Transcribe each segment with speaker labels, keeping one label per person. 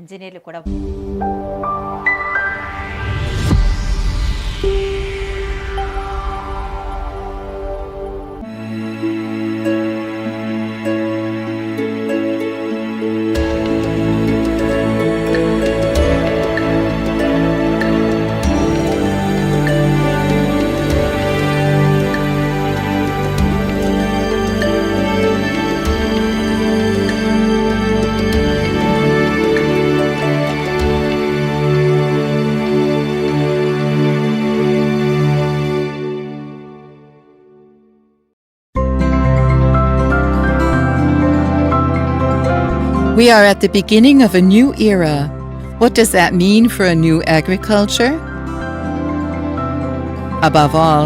Speaker 1: ఇంజినీర్లు కూడా.
Speaker 2: We are at the beginning of a new era. What does that mean for a new agriculture? Above all,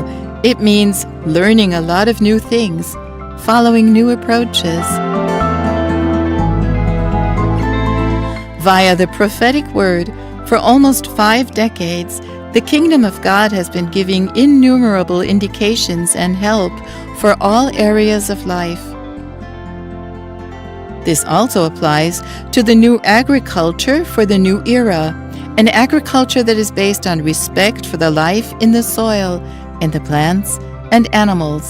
Speaker 2: it means learning a lot of new things, following new approaches. Via the prophetic word, for almost 5 decades, the kingdom of God has been giving innumerable indications and help for all areas of life. This also applies to the new agriculture for the new era, an agriculture that is based on respect for the life in the soil, in the plants and animals.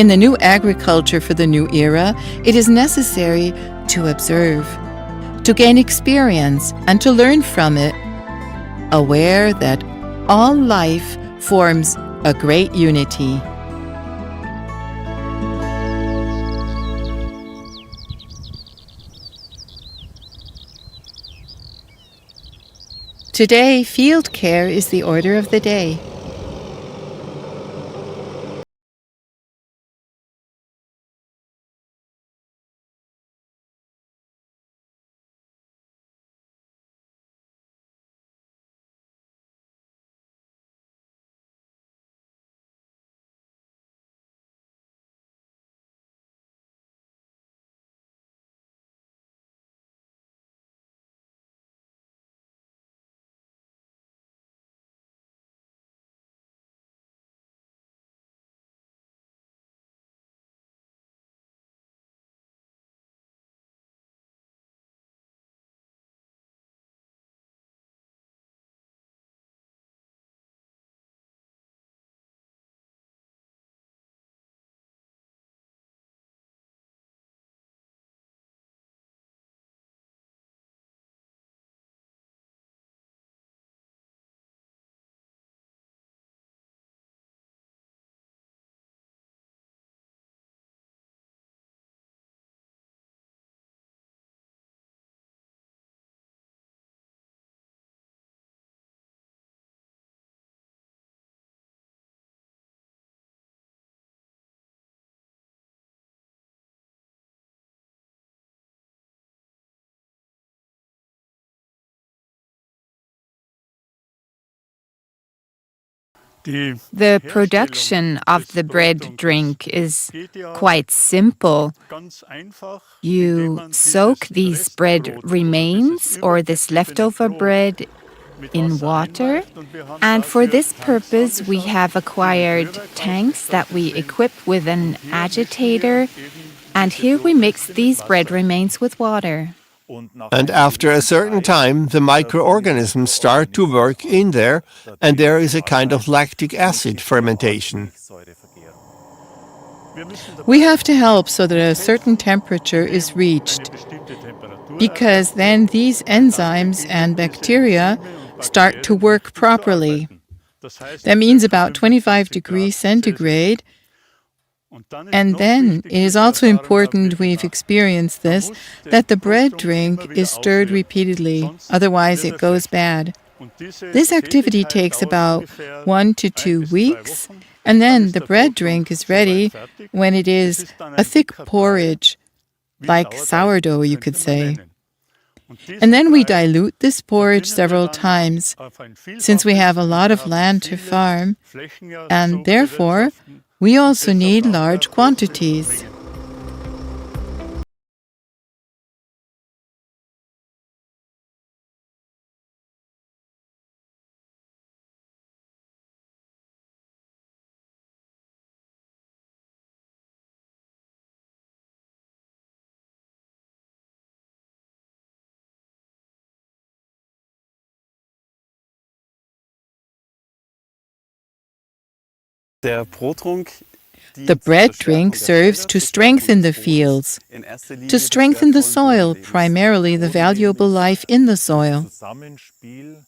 Speaker 2: In the new agriculture for the new era, it is necessary to observe, to gain experience and to learn from it, aware that all life forms a great unity. Today, field care is the order of the day.
Speaker 3: The production of the bread drink is quite simple. You soak these bread remains or this leftover bread in water, and for this purpose we have acquired tanks that we equip with an agitator, and here we mix these bread remains with water.
Speaker 4: And after a certain time, the microorganisms start to work in there, and there is a kind of lactic acid fermentation.
Speaker 2: We have to help so that a certain temperature is reached, because then these enzymes and bacteria start to work properly. That means about 25 degrees centigrade. And then it is also important, we've experienced this, that the bread drink is stirred repeatedly, otherwise it goes bad. This activity takes about 1 to 2 weeks, and then the bread drink is ready when it is a thick porridge, like sourdough, you could say. And then we dilute this porridge several times, since we have a lot of land to farm, and therefore we also need large quantities. The bread drink serves to strengthen the fields, to strengthen the soil, primarily the valuable life in the soil.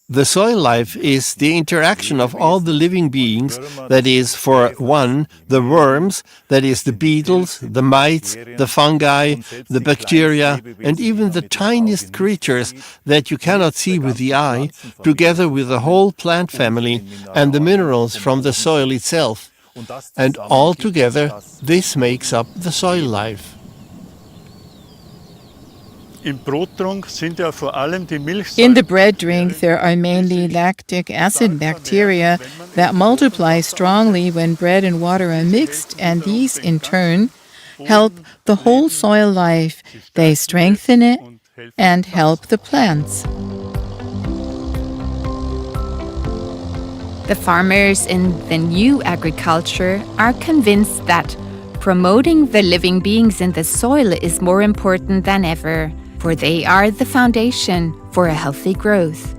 Speaker 4: The soil life is the interaction of all the living beings, that is, for one, the worms, that is, the beetles, the mites, the fungi, the bacteria, and even the tiniest creatures that you cannot see with the eye, together with the whole plant family and the minerals from the soil itself. And all together, this makes up the soil life.
Speaker 2: In the bread drink, there are mainly lactic acid bacteria that multiply strongly when bread and water are mixed, and these, in turn, help the whole soil life. They strengthen it and help the plants.
Speaker 3: The farmers in the new agriculture are convinced that promoting the living beings in the soil is more important than ever, for they are the foundation for a healthy growth.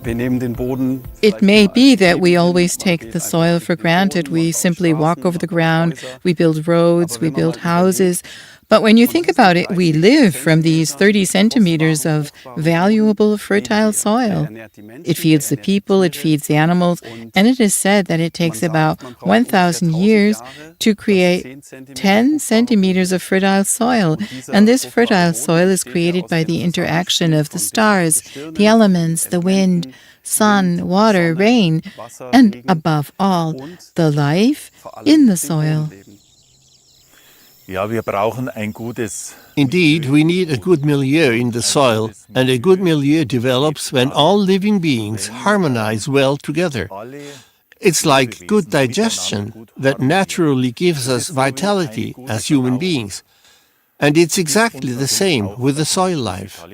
Speaker 2: It may be that we always take the soil for granted. We simply walk over the ground, we build roads, we build houses. But when you think about it, we live from these 30 centimeters of valuable, fertile soil. It feeds the people, it feeds the animals, and it is said that it takes about 1,000 years to create 10 centimeters of fertile soil. And this fertile soil is created by the interaction of the stars, the elements, the wind, sun, water, rain, and above all, the life in the soil.
Speaker 4: Indeed, we need a good milieu in the soil, and a good milieu develops when all living beings harmonize well together. It's like good digestion that naturally gives us vitality as human beings. And it's exactly the same with the soil life.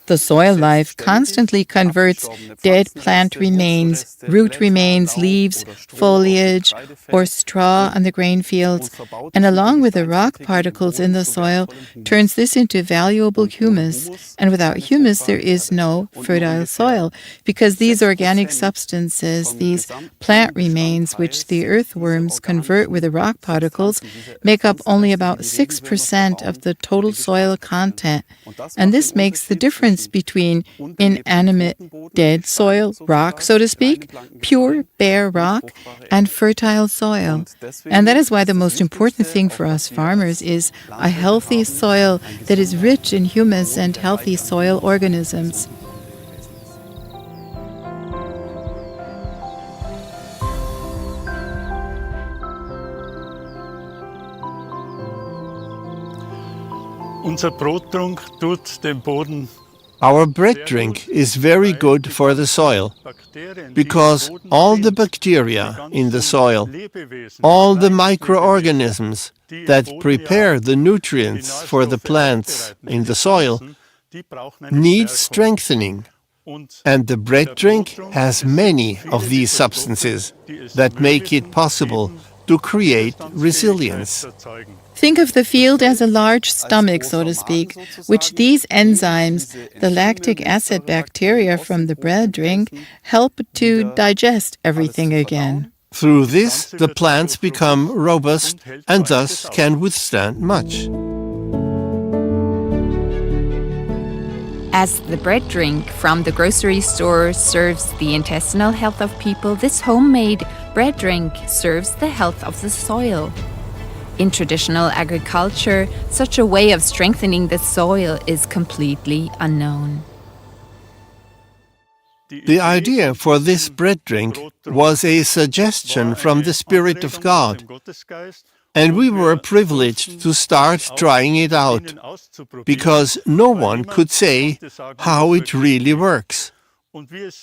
Speaker 2: The soil life constantly converts dead plant remains, root remains, leaves, foliage, or straw on the grain fields, and along with the rock particles in the soil, turns this into valuable humus. And without humus, there is no fertile soil, because these organic substances, these plant remains, which the earthworms convert with the rock particles, make up only about 6% of the total soil content. And this makes the difference between inanimate, dead soil, rock, so to speak, pure, bare rock, and fertile soil. And that is why the most important thing for us farmers is a healthy soil that is rich in humus and healthy soil organisms.
Speaker 4: Our bread drink is very good for the soil, because all the bacteria in the soil, all the microorganisms that prepare the nutrients for the plants in the soil, need strengthening. And the bread drink has many of these substances that make it possible to create resilience.
Speaker 2: Think of the field as a large stomach, so to speak, which these enzymes, the lactic acid bacteria from the bread drink, help to digest everything again.
Speaker 4: Through this, the plants become robust and thus can withstand much.
Speaker 3: As the bread drink from the grocery store serves the intestinal health of people, this homemade bread drink serves the health of the soil. In traditional agriculture, such a way of strengthening the soil is completely unknown.
Speaker 4: The idea for this bread drink was a suggestion from the Spirit of God, and we were privileged to start trying it out, because no one could say how it really works.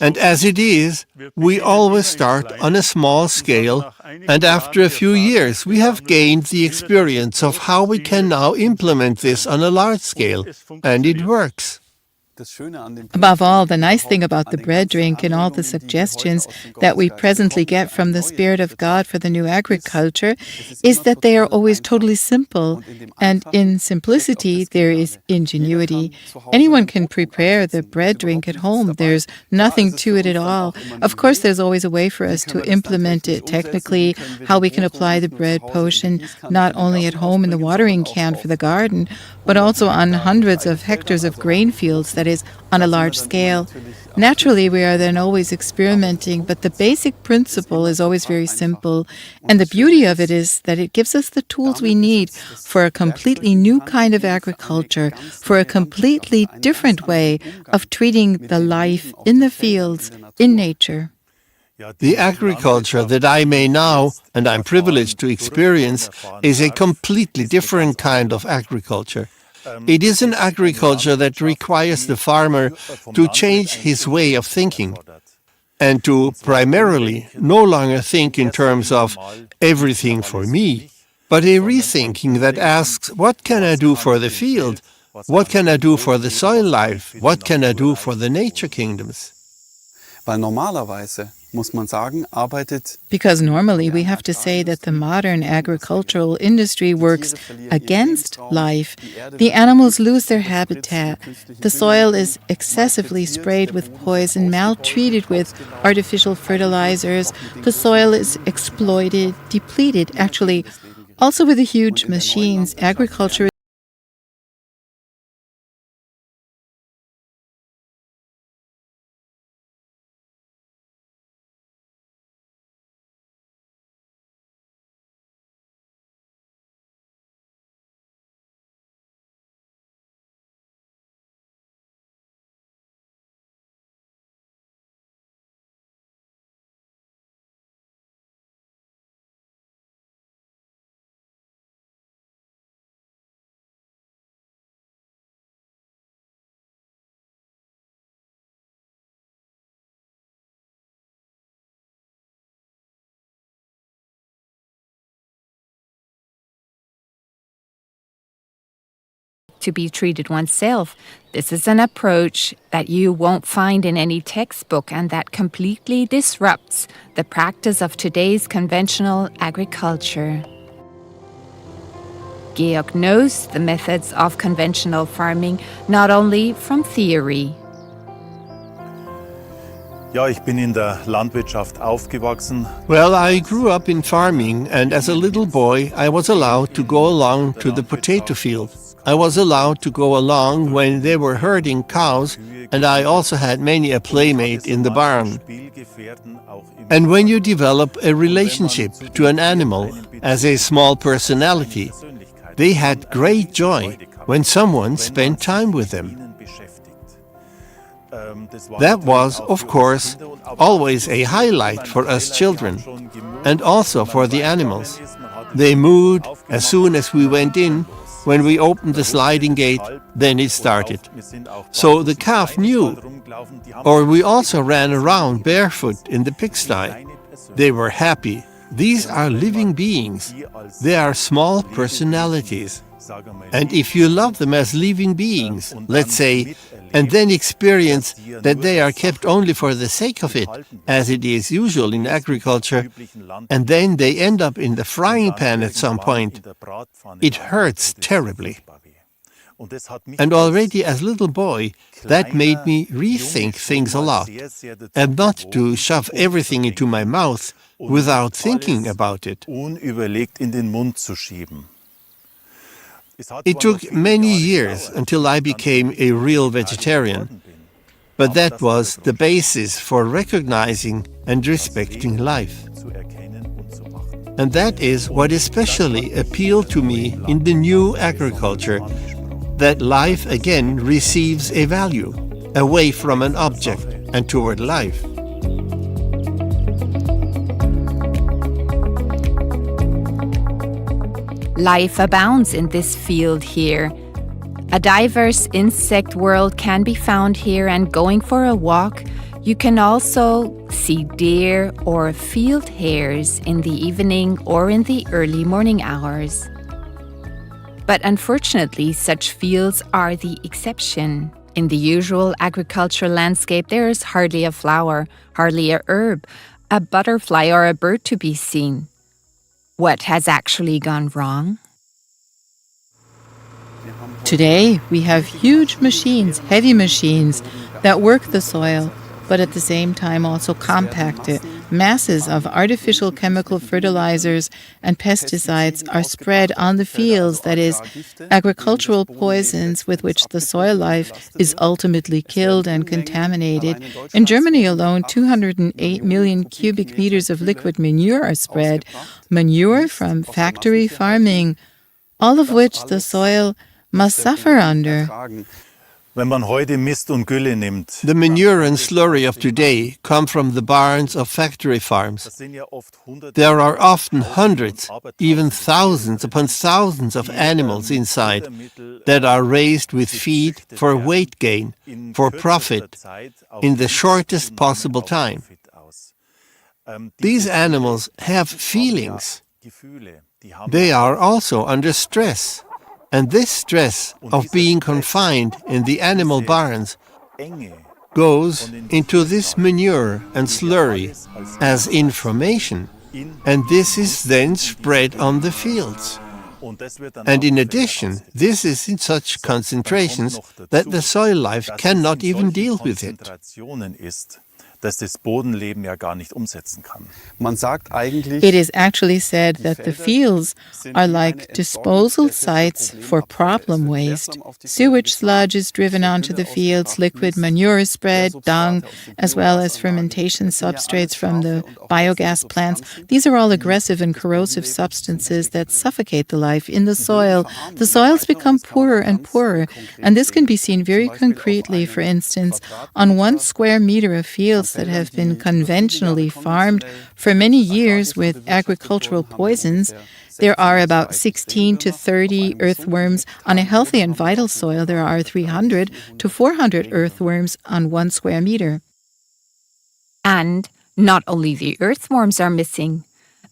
Speaker 4: And as it is, we always start on a small scale, and after a few years we have gained the experience of how we can now implement this on a large scale, and it works.
Speaker 2: Above all, the nice thing about the bread drink and all the suggestions that we presently get from the Spirit of God for the new agriculture is that they are always totally simple. And in simplicity, there is ingenuity. Anyone can prepare the bread drink at home. There's nothing to it at all. Of course, there's always a way for us to implement it technically, how we can apply the bread potion not only at home in the watering can for the garden, but also on hundreds of hectares of grain fields, that is, on a large scale. Naturally, we are then always experimenting, but the basic principle is always very simple. And the beauty of it is that it gives us the tools we need for a completely new kind of agriculture, for a completely different way of treating the life in the fields, in nature.
Speaker 4: The agriculture that I may now, and I'm privileged to experience, is a completely different kind of agriculture. It is an agriculture that requires the farmer to change his way of thinking and to primarily no longer think in terms of everything for me, but a rethinking that asks, what can I do for the field? What can I do for the soil life? What can I do for the nature kingdoms?
Speaker 2: Because normally we have to say that the modern agricultural industry works against life. The animals lose their habitat. The soil is excessively sprayed with poison, maltreated with artificial fertilizers. The soil is exploited, depleted. Actually, also with the huge machines, agriculture
Speaker 3: to be treated oneself. This is an approach that you won't find in any textbook and that completely disrupts the practice of today's conventional agriculture. Georg knows the methods of conventional farming not only from theory.
Speaker 1: Ich bin in der Landwirtschaft aufgewachsen.
Speaker 4: Well, I grew up in farming, and as a little boy, I was allowed to go along to the potato field. I was allowed to go along when they were herding cows, and I also had many a playmate in the barn. And when you develop a relationship to an animal as a small personality, they had great joy when someone spent time with them. That was, of course, always a highlight for us children, and also for the animals. They mooed as soon as we went in. When we opened the sliding gate, then it started. So the calf knew. Or we also ran around barefoot in the pigsty. They were happy. These are living beings. They are small personalities. And if you love them as living beings, let's say, and then experience that they are kept only for the sake of it, as it is usual in agriculture, and then they end up in the frying pan at some point, it hurts terribly. And already as a little boy, that made me rethink things a lot, and not to shove everything into my mouth without thinking about it. It took many years until I became a real vegetarian, but that was the basis for recognizing and respecting life. And that is what especially appealed to me in the new agriculture, that life again receives a value, away from an object and toward life.
Speaker 3: Life abounds in this field here. A diverse insect world can be found here, and going for a walk, you can also see deer or field hares in the evening or in the early morning hours. But unfortunately, such fields are the exception. In the usual agricultural landscape, there is hardly a flower, hardly a herb, a butterfly or a bird to be seen. What has actually gone wrong?
Speaker 2: Today, we have huge machines, heavy machines, that work the soil, but at the same time also compact it. Masses of artificial chemical fertilizers and pesticides are spread on the fields, that is, agricultural poisons with which the soil life is ultimately killed and contaminated. In Germany alone, 208 million cubic meters of liquid manure are spread, manure from factory farming, all of which the soil must suffer under.
Speaker 1: Wenn man heute Mist und Gülle nimmt,
Speaker 4: The manure and slurry of today come from the barns of factory farms.
Speaker 1: das sind ja oft Hunderte,
Speaker 4: There are often hundreds, even thousands upon thousands of animals inside that are raised with feed for weight gain, for profit, in the shortest possible time. These animals have feelings. They are also under stress. And this stress of being confined in the animal barns goes into this manure and slurry as information, and this is then spread on the fields. And in addition, this is in such concentrations that the soil life cannot even deal with it.
Speaker 1: dass das Bodenleben ja gar nicht umsetzen kann.
Speaker 5: Man sagt eigentlich,
Speaker 2: It is actually said that the fields are like disposal sites for problem waste. Sewage sludge is driven onto the fields, liquid manure is spread, dung, as well as fermentation substrates from the biogas plants. These are all aggressive and corrosive substances that suffocate the life in the soil. The soils become poorer and poorer, and this can be seen very concretely, for instance, on 1 square meter of fields that have been conventionally farmed for many years with agricultural poisons. There are about 16 to 30 earthworms. On a healthy and vital soil, there are 300 to 400 earthworms on 1 square meter.
Speaker 3: And not only the earthworms are missing,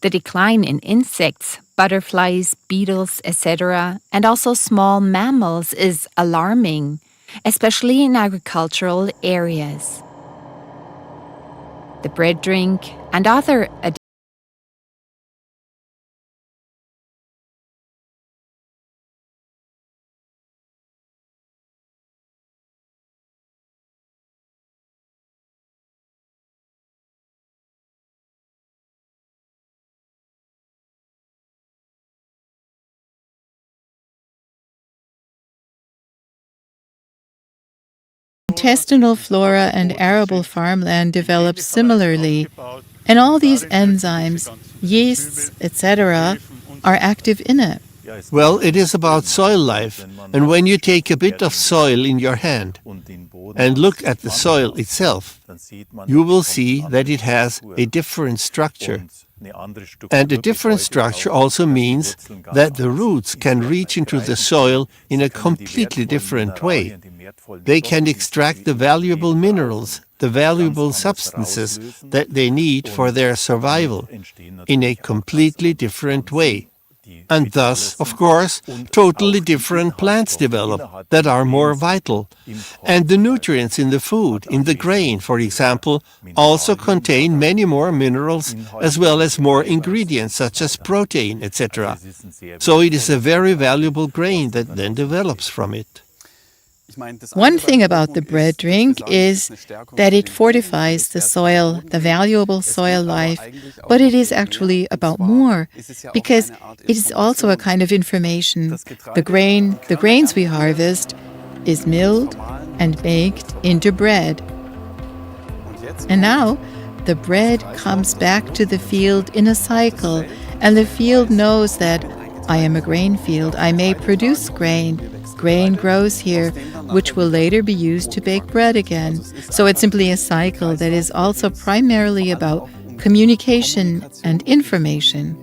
Speaker 3: the decline in insects, butterflies, beetles, etc., and also small mammals is alarming, especially in agricultural areas. The bread drink and other
Speaker 2: Intestinal flora and arable farmland develop similarly, and all these enzymes, yeasts, etc., are active in it.
Speaker 4: Well, it is about soil life, and when you take a bit of soil in your hand and look at the soil itself, you will see that it has a different structure. And a different structure also means that the roots can reach into the soil in a completely different way. They can extract the valuable minerals, the valuable substances that they need for their survival in a completely different way. And thus, of course, totally different plants develop that are more vital. And the nutrients in the food, in the grain, for example, also contain many more minerals as well as more ingredients such as protein, etc. So it is a very valuable grain that then develops from it.
Speaker 2: One thing about the bread drink is that it fortifies the soil, the valuable soil life, but it is actually about more, because it is also a kind of information. The grains we harvest is milled and baked into bread. And now the bread comes back to the field in a cycle, and the field knows that I am a grain field, I may produce grain. Grain grows here, which will later be used to bake bread again. So it's simply a cycle that is also primarily about communication and information.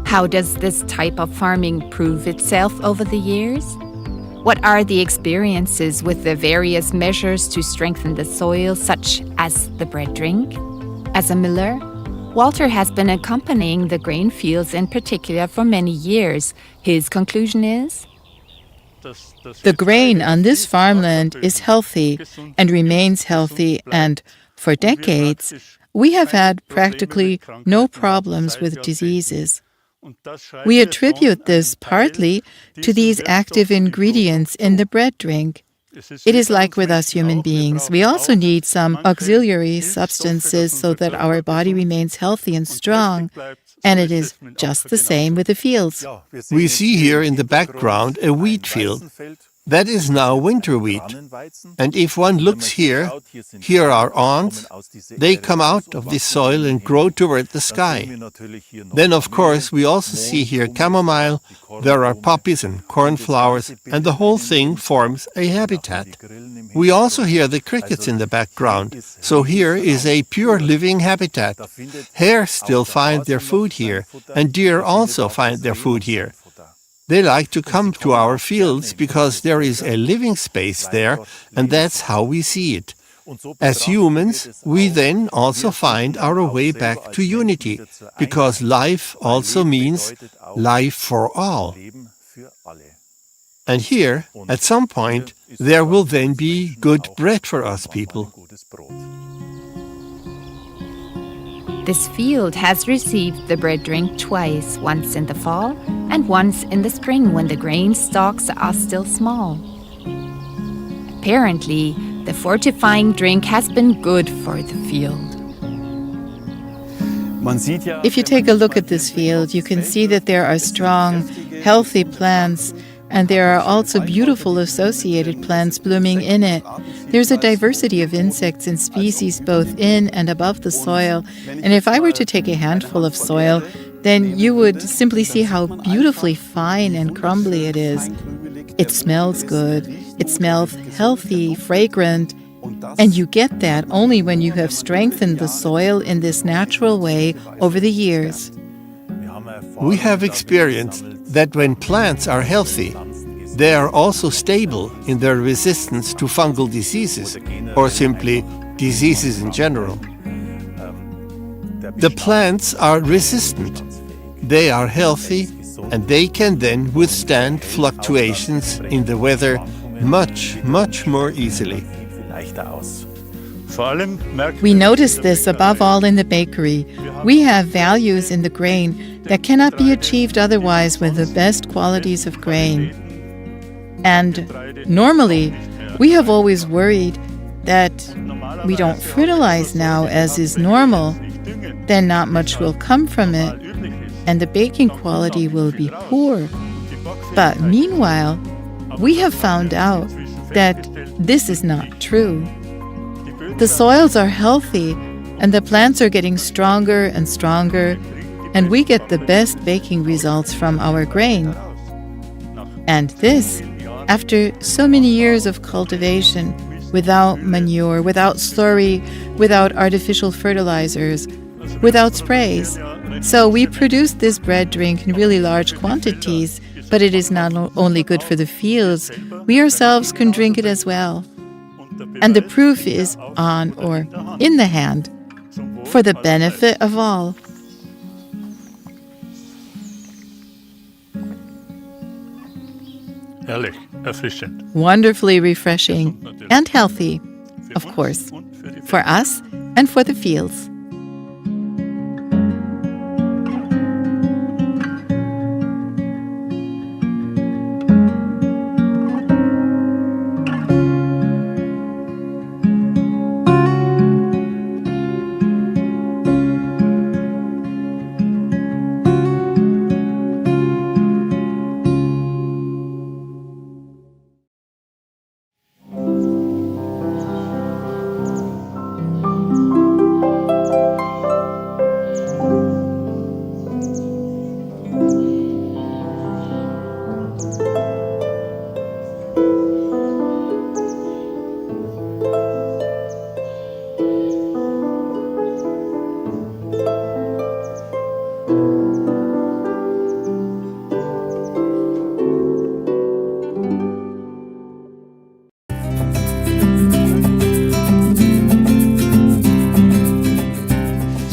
Speaker 3: How does this type of farming prove itself over the years? What are the experiences with the various measures to strengthen the soil, such as the bread drink? As a miller, Walter has been accompanying the grain fields in particular for many years. His conclusion is?
Speaker 2: The grain on this farmland is healthy and remains healthy, and for decades, we have had practically no problems with diseases. We attribute this partly to these active ingredients in the bread drink. It is like with us human beings. We also need some auxiliary substances so that our body remains healthy and strong, and it is just the same with the fields.
Speaker 4: We see here in the background a wheat field. That is now winter wheat. And if one looks here, here are awns. They come out of the soil and grow toward the sky. Then, of course, we also see here chamomile, there are poppies and cornflowers, and the whole thing forms a habitat. We also hear the crickets in the background, so here is a pure living habitat. Hares still find their food here, and deer also find their food here. They like to come to our fields because there is a living space there, and that's how we see it. As humans, we then also find our way back to unity, because life also means life for all. And here, at some point, there will then be good bread for us people.
Speaker 3: This field has received the bread drink twice, once in the fall and once in the spring when the grain stalks are still small. Apparently, the fortifying drink has been good for the field.
Speaker 2: If you take a look at this field, you can see that there are strong, healthy plants, and there are also beautiful associated plants blooming in it. There's a diversity of insects and species both in and above the soil, and if I were to take a handful of soil, then you would simply see how beautifully fine and crumbly it is. It smells good, it smells healthy, fragrant, and you get that only when you have strengthened the soil in this natural way over the years.
Speaker 4: We have experienced that when plants are healthy, they are also stable in their resistance to fungal diseases, or simply diseases in general. The plants are resistant, they are healthy, and they can then withstand fluctuations in the weather much, much more easily.
Speaker 2: We notice this above all in the bakery. We have values in the grain that cannot be achieved otherwise with the best qualities of grain. And normally, we have always worried that we don't fertilize now as is normal, then not much will come from it, and the baking quality will be poor. But meanwhile, we have found out that this is not true. The soils are healthy, and the plants are getting stronger and stronger, and we get the best baking results from our grain. And this, after so many years of cultivation, without manure, without slurry, without artificial fertilizers, without sprays. So we produce this bread drink in really large quantities, but it is not only good for the fields, we ourselves can drink it as well. And the proof is on or in the hand, for the benefit of all.
Speaker 5: Herrlich, erfrischend.
Speaker 2: Wonderfully refreshing and healthy, of course, for us and for the fields.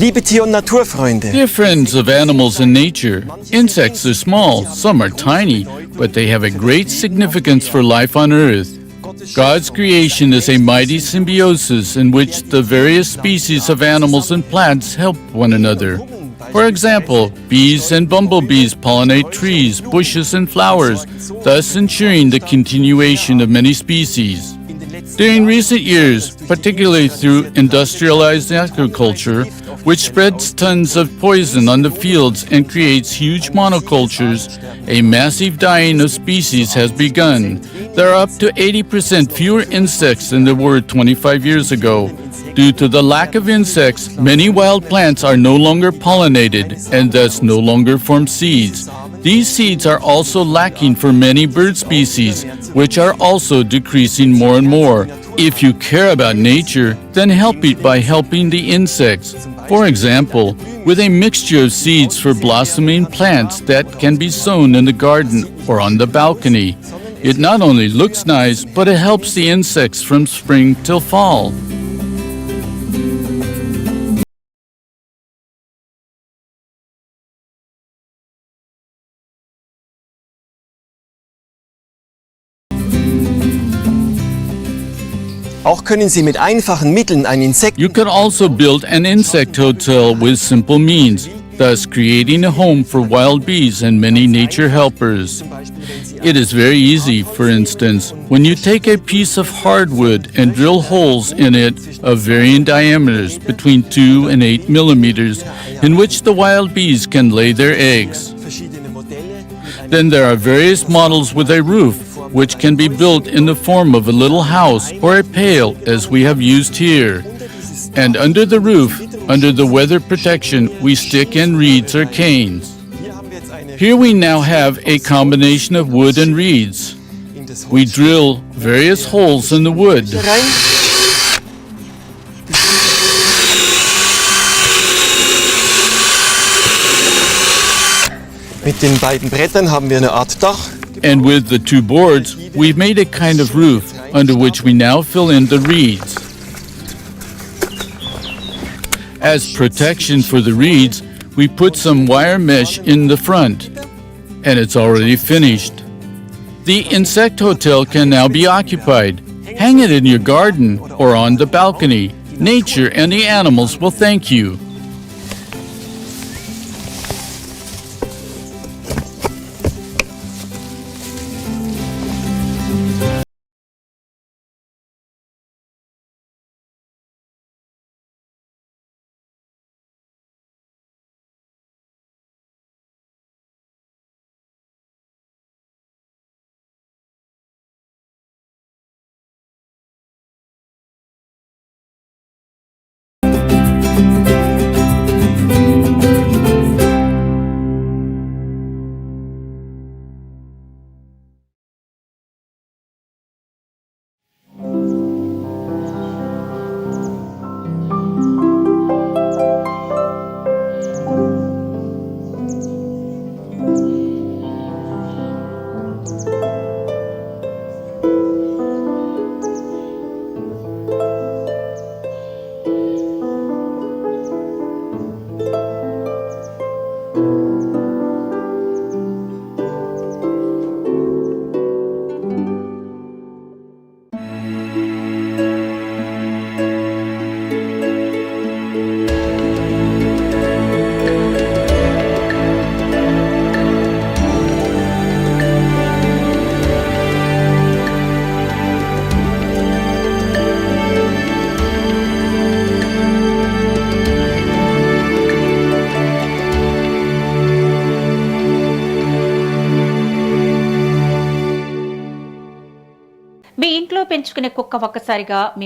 Speaker 5: Liebe Tier- und Naturfreunde,
Speaker 6: Dear friends of animals and nature, insects are small, some are tiny, but they have a great significance for life on Earth. God's creation is a mighty symbiosis in which the various species of animals and plants help one another. For example, bees and bumblebees pollinate trees, bushes, and flowers, thus ensuring the continuation of many species. During recent years, particularly through industrialized agriculture, which spreads tons of poison on the fields and creates huge monocultures, a massive dying of species has begun. There are up to 80% fewer insects than there were 25 years ago. Due to the lack of insects, many wild plants are no longer pollinated and thus no longer form seeds. These seeds are also lacking for many bird species, which are also decreasing more and more. If you care about nature, then help it by helping the insects. For example, with a mixture of seeds for blossoming plants that can be sown in the garden or on the balcony. It not only looks nice, but it helps the insects from spring till fall.
Speaker 5: auch können Sie mit einfachen Mitteln ein Insekt
Speaker 6: You can also build an insect hotel with simple means, thus creating a home for wild bees and many nature helpers. It is very easy, for instance, when you take a piece of hardwood and drill holes in it of varying diameters between 2 and 8 millimeters in which the wild bees can lay their eggs. Then there are various models with a roof, which can be built in the form of a little house or a pail, as we have used here. And under the roof, under the weather protection, we stick in reeds or canes. Here we now have a combination of wood and reeds. We drill various holes in the wood.
Speaker 5: Mit den beiden Brettern haben wir eine Art Dach.
Speaker 6: And with the two boards, we've made a kind of roof under which we now fill in the reeds. As protection for the reeds, we put some wire mesh in the front, and it's already finished. The insect hotel can now be occupied. Hang it in your garden or on the balcony. Nature and the animals will thank you.
Speaker 7: మీ ఇంట్లో పెంచుకునే కుక్క ఒక్కసారిగా మీ